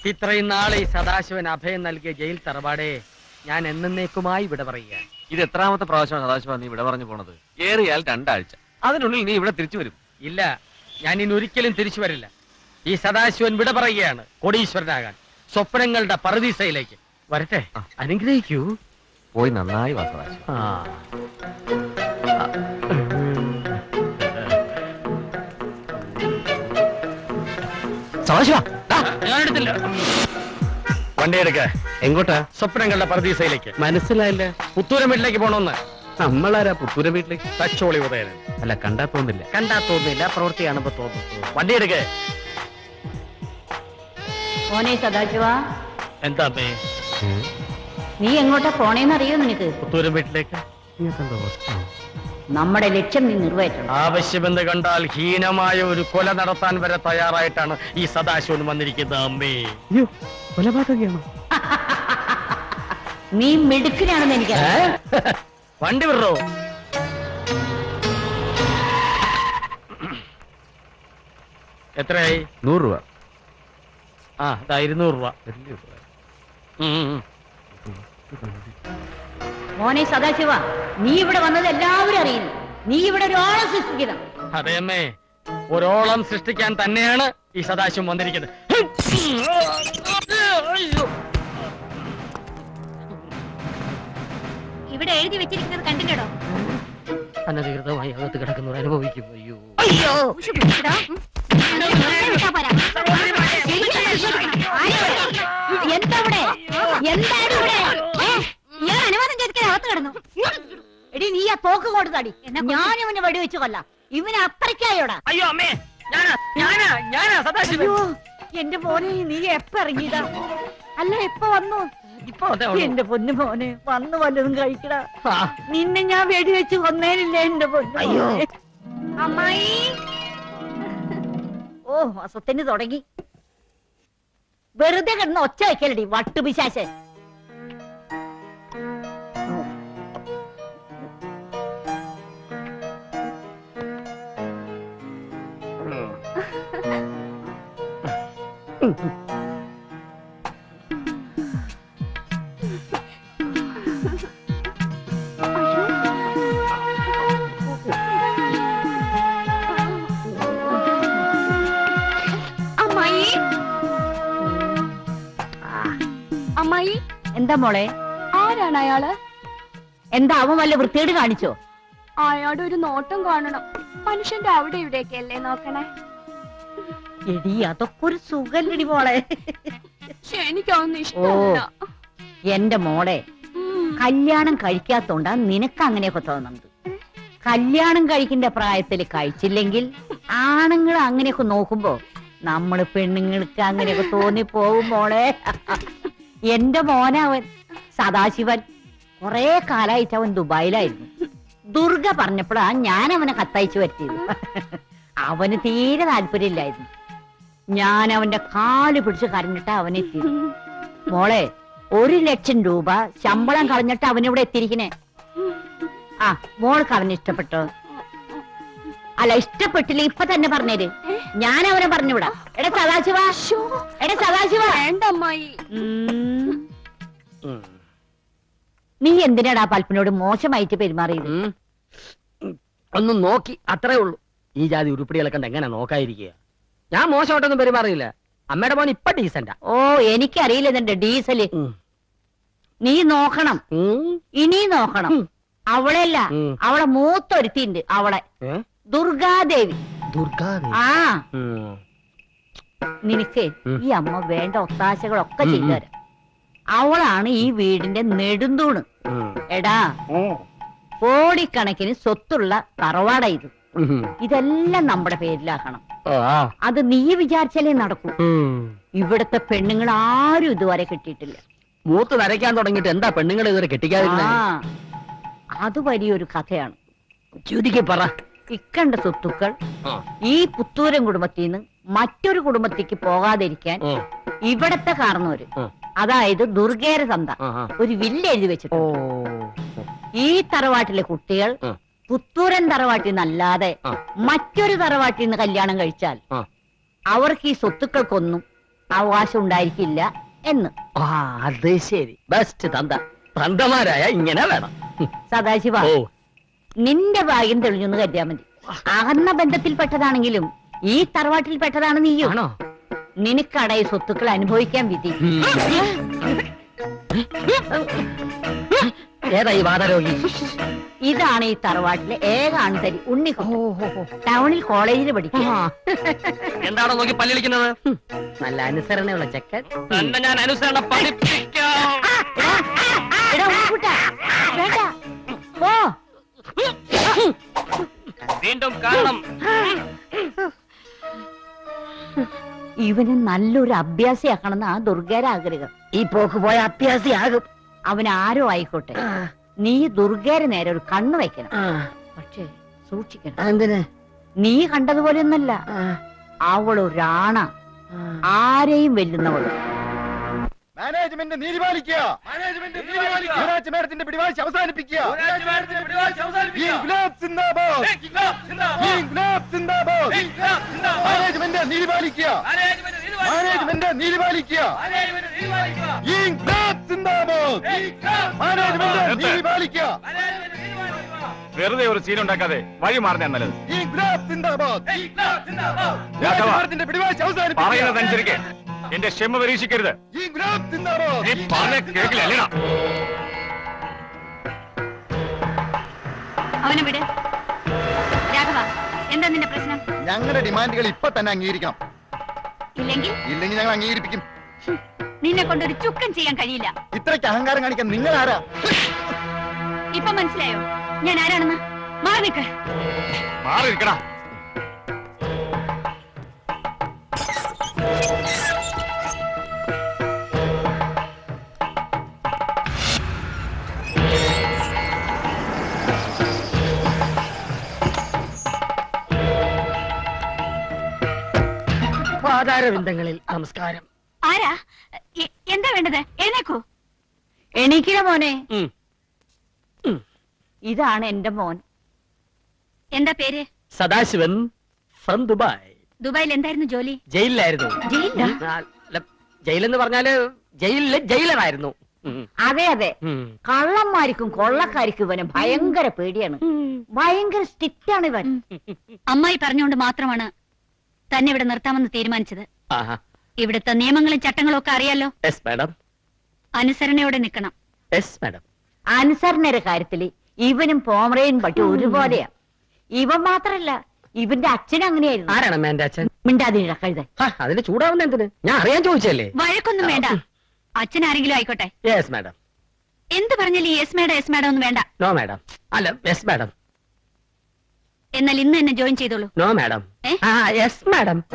ഇത്രയും നാളെ ഈ സദാശിവൻ അഭയം നൽകിയ ജയിൽ തറവാടേ ഞാൻ എന്നേക്കുമായി ഇവിടെ പറയുക. ഇത് എത്രാമത്തെ പ്രാവശ്യമാണ് സദാശിവ നീ ഇവിടെ പറഞ്ഞു പോണത്? ഏറിയാൽ 2 ആഴ്ച, അതിനുള്ളിൽ നീ ഇവിടെ തിരിച്ചു വരും. ഇല്ല, ഞാൻ ഇനി ഒരിക്കലും തിരിച്ചു വരില്ല. ഈ സദാശിവൻ വിട പറയുകയാണ് കോടീശ്വരനാകാൻ, സ്വപ്നങ്ങളുടെ പറുദീസയിലേക്ക്. വരട്ടെ, അനുഗ്രഹിക്കൂ. പോയി നന്നായി വാ സദാശിവ. സദാശിവ, ഞാൻ എടുത്തില്ല. വണ്ടി എടുക്ക. എങ്ങോട്ടാ? സ്വപ്നങ്ങളുടെ പറുദീസയിലേക്ക്. മനസ്സിലായില്ല. പുത്തൂരം വീട്ടിലേക്ക് പോണോന്ന്. നമ്മളാരാ പുത്തൂരം വീട്ടിലേക്ക്? തച്ചോളി ഉദയനൻ. അല്ല, കണ്ടാ തോന്നില്ല. കണ്ടാ തോന്നില്ല, പ്രവൃത്തി കാണുമ്പോ തോന്നുന്നു. വണ്ടി എടുക്ക. മോനെ സദാശിവ, എന്താ അമ്മേ? നീ എങ്ങോട്ടാ പോണേന്നറിയോ നിനക്ക്? പുത്തൂരം വീട്ടിലേക്ക്. നമ്മുടെ ലക്ഷ്യം നീ നിറവേറ്റണം. ആവശ്യമെന്ന് കണ്ടാൽ ഹീനമായ ഒരു കൊല നടത്താൻ വരെ തയ്യാറായിട്ടാണ് ഈ സദാശിവൻ വന്നിരിക്കുന്നത്. അമ്മേ, കൊലപാതകയാണോ? നീ മിടുക്കനാണെന്ന് എനിക്കറിയാം. വണ്ടി വിടറോ? എത്രയായി? 100 രൂപ. ആ, 200 രൂപ. മോനെ സദാശിവ, നീ ഇവിടെ വന്നത് എല്ലാവരും അറിയുന്നു. നീ ഇവിടെ ഒരു ഓളം സൃഷ്ടിക്കണം. അതെ അമ്മേ, ഒരോളം സൃഷ്ടിക്കാൻ തന്നെയാണ് ഈ സദാശിവം വന്നിരിക്കുന്നത്. ഇവിടെ എഴുതി വെച്ചിരിക്കുന്നത് കണ്ടിട്ടോ? അനധികൃതമായി അകത്ത് കിടക്കുന്നവർ അനുഭവിക്കും. അയ്യോ എന്താ ഇവിടെ? എന്താണ് ഇവിടെ? അനുവാദം ചോദിക്കാൻ അകത്ത് കിടന്നു. എടി, നീ ആ തോക്ക് കൊടുത്താടി. ഞാൻ ഇവനെ വെടിവെച്ച് കൊല്ലാം. ഇവന് അത്രയ്ക്കായോടാ. അയ്യോ അമ്മേ, ഞാനാ സദാശിവൻ. അയ്യോ, എന്റെ മോനെ, നീ എപ്പ ഇറങ്ങിയതാ? അല്ല, എപ്പ വന്നു? ഇപ്പൊ എന്റെ പൊന്നു മോനെ, വന്ന് വല്ലതും കഴിക്കടാ. നിന്നെ ഞാൻ വെടിവെച്ച് കൊന്നേനില്ലേ എന്റെ പൊന്നു? അയ്യോ അമ്മായി. ഓ, അസത്തിന് തുടങ്ങി. വെറുതെ കിടന്ന് ഒച്ച വയ്ക്കലടി വട്ടുപിശാശെ. അമ്മായി, എന്താ മോളെ? ആരാണ് അയാള്? എന്താ അവൻ വല്ല വൃത്തിയോട് കാണിച്ചോ? അയാളുടെ ഒരു നോട്ടം കാണണം. മനുഷ്യന്റെ അവിടെ ഇവിടെയൊക്കെ അല്ലേ നോക്കണേ? എടി, അതൊക്കെ ഒരു സുഖല്ലടി മോളെ. എനിക്കൊന്നും ഇഷ്ടമല്ല. എന്റെ മോളെ, കല്യാണം കഴിക്കാത്തോണ്ടാ നിനക്ക് അങ്ങനെയൊക്കെ തോന്നുന്നത്. കല്യാണം കഴിക്കേണ്ട പ്രായത്തിൽ കഴിച്ചില്ലെങ്കിൽ ആണുങ്ങൾ അങ്ങനെയൊക്കെ നോക്കുമ്പോ നമ്മള് പെണ്ണുങ്ങൾക്ക് അങ്ങനെയൊക്കെ തോന്നിപ്പോവും മോളെ. എന്റെ മോനവൻ സദാശിവൻ കൊറേ കാലായിട്ട് അവൻ ദുബായിലായിരുന്നു. ദുർഗ പറഞ്ഞപ്പോഴാ ഞാൻ അവനെ കത്തയച്ചു വരുത്തിയത്. അവന് തീരെ താല്പര്യമില്ലായിരുന്നു. ഞാൻ അവന്റെ കാല് പിടിച്ച് കരഞ്ഞിട്ടാ അവനെത്തിയത്. മോളെ, 1,00,000 രൂപ ശമ്പളം കളഞ്ഞിട്ട് അവനിവിടെ എത്തിയിരിക്കണേ. ആ, മോൾക്ക് അവന് ഇഷ്ടപ്പെട്ടോ? അല്ല, ഇഷ്ടപ്പെട്ടില്ല ഇപ്പൊ തന്നെ പറഞ്ഞേര്. ഞാൻ അവനെ പറഞ്ഞുവിടാ. എടാ സദാശിവ, എടാ സദാശിവ. വേണ്ട അമ്മായി. നീ എന്തിനാടാ പൽപ്പിനോട് മോശമായിട്ട് പെരുമാറിയത്? ഒന്ന് നോക്കി, അത്രേ ഉള്ളൂ. ഈ ജാതി ഉരുപ്പടികളെ കണ്ട് എങ്ങനെ നോക്കാതിരിക്കുക? ഞാൻ മോശമായിട്ടൊന്നും പെരുമാറിയില്ല. അമ്മയുടെ മോൻ ഇപ്പൊ ഡീസന്റാ. ഓ, എനിക്കറിയില്ല നിന്റെ ഡീസല്. നീ നോക്കണം, ഇനി നോക്കണം. അവളെയല്ല, അവളെ മൂത്തൊരുത്തിണ്ട്. അവളെ ദുർഗാദേവി. ആ, നിനക്ക് ഈ അമ്മ വേണ്ട ഒത്താശകളൊക്കെ ചെയ്തുതരാം. അവളാണ് ഈ വീടിന്റെ നെടുന്തൂണ്. എടാ, കോടിക്കണക്കിന് സ്വത്തുള്ള തറവാട ഇത്. ഇതെല്ലാം നമ്മുടെ പേരിലാക്കണം. അത് നീ വിചാരിച്ചാലേ നടക്കൂ. ഇവിടത്തെ പെണ്ണുങ്ങൾ ആരും ഇതുവരെ കിട്ടിയിട്ടില്ല. മൂത്ത് നരയ്ക്കാൻ തുടങ്ങിയിട്ട് എന്താ പെണ്ണുങ്ങൾ ഇതുവരെ കെട്ടിക്കാതിരുന്നേ? അത് വലിയൊരു കഥയാണ്. ചുരുക്കി പറ. ഇക്കണ്ട സ്വത്തുക്കൾ ഈ പുത്തൂരൻ കുടുംബത്തിൽ നിന്ന് മറ്റൊരു കുടുംബത്തേക്ക് പോകാതിരിക്കാൻ ഇവിടത്തെ കാരണവര്, അതായത് ദുർഗേര തന്ത, ഒരു വില്ല് എഴുതി വെച്ചിട്ടുണ്ട്. ഈ തറവാട്ടിലെ കുട്ടികൾ പുത്തൂരൻ തറവാട്ടിൽ നിന്നല്ലാതെ മറ്റൊരു തറവാട്ടിൽ നിന്ന് കല്യാണം കഴിച്ചാൽ അവർക്ക് ഈ സ്വത്തുക്കൾക്കൊന്നും അവകാശം ഉണ്ടായിരിക്കില്ല എന്ന്. ആ അത് ശരി, ബെസ്റ്റ് തന്ത. തന്തമാരായ ഇങ്ങനെ വേണം. സദാശിവ, ഓ നിന്റെ ഭാഗ്യം തെളിഞ്ഞൊന്ന് കരുതിയാ മതി. അകന്ന ബന്ധത്തിൽപ്പെട്ടതാണെങ്കിലും ഈ തറവാട്ടിൽപ്പെട്ടതാണ് നീയും. ആണോ? നിനക്കടയി സ്വത്തുക്കൾ അനുഭവിക്കാൻ വിധി. ഏതാ ഈ വാദരോഗി? ഇതാണ് ഈ തറവാട്ടിലെ ഏക ആൺതരി ഉണ്ണിക്കുട്ടൻ. ടൗണിൽ കോളേജിൽ പഠിക്കും. എന്താണോ നോക്കി പല്ലിളിക്കുന്നത്? നല്ല അനുസരണയുള്ള ചെക്കൻ. തന്നെ ഞാൻ അനുസരണ പഠിപ്പിക്കാം. എടാ ഉണ്ണിക്കുട്ടാ, വേണ്ട പോ. വീണ്ടും കാണണം. ഇവന് നല്ലൊരു അഭ്യാസിയാക്കണമെന്ന് ആ ദുർഗയുടെ ആഗ്രഹം. ഈ പോക്ക് പോയ അത്യാസിയാകും. അവൻ ആരോ ആയിക്കോട്ടെ, നീ ദുർഗയുടെ നേരെ ഒരു കണ്ണു വെക്കണം. പക്ഷേ സൂക്ഷിക്കണം. എന്തിന്? നീ കണ്ടതുപോലെയൊന്നല്ല, അവളൊരാണ, ആരെയും വെല്ലുന്നവള്. മാനേജ്മെന്റ് നീതി പാലിക്കുക. യുവരാജ് മേഡത്തിന്റെ പിടിവാശി അവസാനിപ്പിക്കുക. ഇൻക്ലാബ് സിന്ദാബാദ്. ഇൻക്ലാബ് സിന്ദാബാദ്. മാനേജ്മെന്റ് നീതി പാലിക്കുക. മാനേജ്മെന്റ് നീതി പാലിക്കുക. ഇൻക്ലാബ് സിന്ദാബാദ്. മാനേജ്മെന്റ് നീതി പാലിക്കുക. വെറുതെ ഒരു സീൻ ഉണ്ടാക്കാതെ വഴി മാറുന്ന നല്ലത്. ഇൻക്ലാബ് സിന്ദാബാദ്. യുവരാജ് മേഡത്തിന്റെ പിടിവാശി അവസാനിപ്പിക്കുക. പറയുന്നതനുസരിക്ക് എന്റെ ക്ഷമ പരീക്ഷിക്കരുത്. ഇൻക്ലാബ് സിന്ദാബാദ്. നീ പറഞ്ഞ കേൾക്കില്ല. അവനെ വിട്. രാഘവ, എന്താ നിന്റെ പ്രശ്നം? ഞങ്ങളുടെ ഡിമാൻഡുകൾ ഇപ്പൊ തന്നെ അംഗീകരിക്കണം. ഇല്ലെങ്കിൽ ഇല്ലെങ്കിൽ ഞങ്ങൾ അംഗീകരിപ്പിക്കും. നിന്നെ കൊണ്ടൊരു ചുക്കം ചെയ്യാൻ കഴിയില്ല. ഇത്രയ്ക്ക് അഹങ്കാരം കാണിക്കാൻ നിങ്ങൾ ആരാ? ഇപ്പൊ മനസ്സിലായോ ഞാൻ ആരാണെന്ന്? മാറി നിൽക്ക്. മാറിയിരിക്കടാ. പാതാരവിന്ദങ്ങളിൽ നമസ്കാരം. ആരാ? എന്താ വേണ്ടത്? എഴുന്നേക്കൂ. എണീക്കില്ല മോനെ. ഉം. ഇതാണ് എന്റെ മോൻ. എന്താ പേര്? Sadasivan from Dubai. ദുബായിൽ എന്തായിരുന്നു ജോലി? ജയിലിലായിരുന്നു. ജയിലിലാ? ജയിലെന്ന് പറഞ്ഞാല് ജയിലിലെ ജയിലറായിരുന്നു. അതെ അതെ, കള്ളന്മാർക്കും കൊള്ളക്കാർക്കും ഇവന് ഭയങ്കര പേടിയാണ്. ഭയങ്കര സ്ട്രിക്റ്റ് ആണ് ഇവൻ. അമ്മായി പറഞ്ഞുകൊണ്ട് മാത്രമാണ് തന്നെ ഇവിടെ നിർത്താമെന്ന് തീരുമാനിച്ചത്. ആഹാ. ഇവിടുത്തെ നിയമങ്ങളും ചട്ടങ്ങളും ഒക്കെ അറിയാലോ. Yes madam. അനുസരണയോടെ നിൽക്കണം. Yes madam. അനുസരണയുടെ കാര്യത്തില് ഇവനും പോമറയും പട്ടി ഒരുപോലെയാ. ഇവൻ മാത്രല്ല, ഇവന്റെ അച്ഛൻ അങ്ങനെയായിരുന്നു. ആരാണ് എന്റെ അച്ഛൻ? മിണ്ടാതിരിട കഴുത. അതിന് ചൂടാവുന്ന എന്തിന്? ഞാൻ അറിയാൻ ചോദിച്ചല്ലേ. വഴക്കൊന്നും വേണ്ട. അച്ഛൻ ആരെങ്കിലും ആയിക്കോട്ടെ. Yes madam. എന്ത് പറഞ്ഞാലും യെസ് മാഡം ഒന്നും വേണ്ട. No madam. അല്ല യെസ് മാഡം. എന്നാൽ ഇന്ന് തന്നെ ജോയിൻ ചെയ്തോളൂ. No madam. ഏ? Yes madam. ആ.